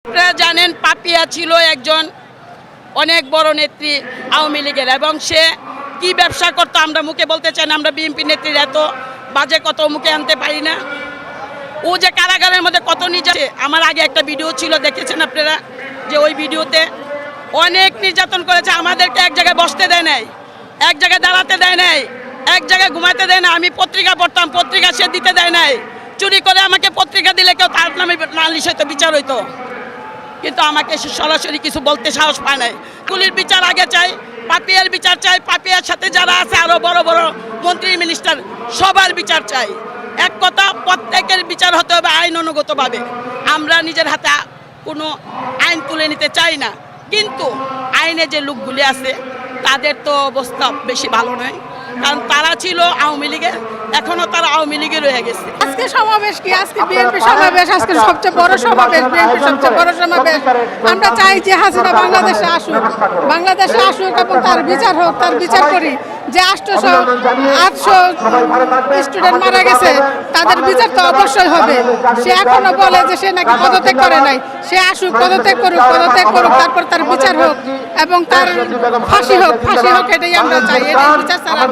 আপনারা জানেন পাপিয়া ছিল একজন অনেক বড় নেত্রী আওয়ামী লীগের, এবং সে কি ব্যবসা করতো আমরা মুখে বলতে চাই না। আমরা বিএনপি নেত্রীর এত বাজে কত মুখে আনতে পারি না। ও যে কারাগারের মধ্যে কত নিজে, আমার আগে একটা ভিডিও ছিল দেখেছেন আপনারা, যে ওই ভিডিওতে অনেক নির্যাতন করেছে। আমাদেরকে এক জায়গায় বসতে দেয় নাই, এক জায়গায় দাঁড়াতে দেয় নাই, এক জায়গায় ঘুমাতে দেয় না। আমি পত্রিকা পড়তাম, পত্রিকা সে দিতে দেয় নাই। চুরি করে আমাকে পত্রিকা দিলে কেউ তার নামে নালিশ হইতো, বিচার হইতো, কিন্তু আমাকে সে সরাসরি কিছু বলতে সাহস পায় নাই। গুলির বিচার আগে চাই, পাপিয়ার বিচার চাই, পাপিয়ার সাথে যারা আছে আরো বড় বড় মন্ত্রী মিনিস্টার সবার বিচার চাই। এক কথা, প্রত্যেকের বিচার হতে হবে আইন অনুগতভাবে। আমরা নিজের হাতে কোনো আইন তুলে নিতে চাই না, কিন্তু আইনে যে লোকগুলি আছে তাদের তো অবস্থা বেশি ভালো নয়, কারণ তারা ছিল আওয়ামী লীগের, এখনো তারা আওয়ামী লীগে রয়ে গেছে। আজকে সমাবেশ কি? আজকে বিএনপি সমাবেশ, আজকে সবচেয়ে বড় সমাবেশ, বিএনপি সবচেয়ে বড় সমাবেশ। আমরা চাই যে হাসিনা বাংলাদেশে আসুক, বাংলাদেশে আসুক এবং তার বিচার হোক, তার বিচার করি। যে 800 স্টুডেন্ট মারা গেছে তাদের বিচার তো অবশ্যই হবে। সে এখনো বলে যে সে নাকি পদত্যাগ করে নাই, সে আসুক, পদত্যাগ করুক, তারপর তার বিচার হোক এবং তার ফাঁসি হোক, এটাই আমরা চাই। এটাই বিচার ছাড়া